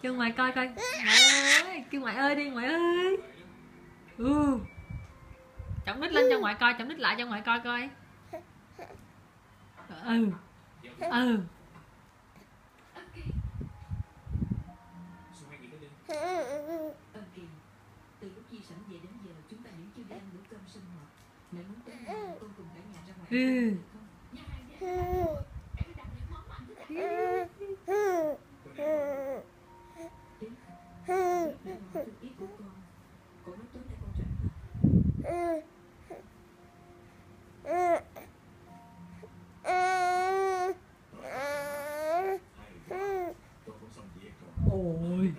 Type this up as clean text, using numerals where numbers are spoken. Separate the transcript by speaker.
Speaker 1: Kêu ngoại coi coi. Ngoại ơi, kêu ngoại ơi đi, ngoại ơi. Chổng đít lên cho ngoại coi, chổng đít lại cho ngoại coi coi. Ừ.
Speaker 2: Từ lúc Di Sảnh về đến giờ chúng ta vẫn chưa đi ăn bữa cơm sum họp. Mẹ muốn tới nhà con cùng cả nhà ra ngoài ăn được không? Nhà hàng em đặt những món ăn rất là chút ít của con. Con nói tối nay con rảnh hả?
Speaker 1: Ôi.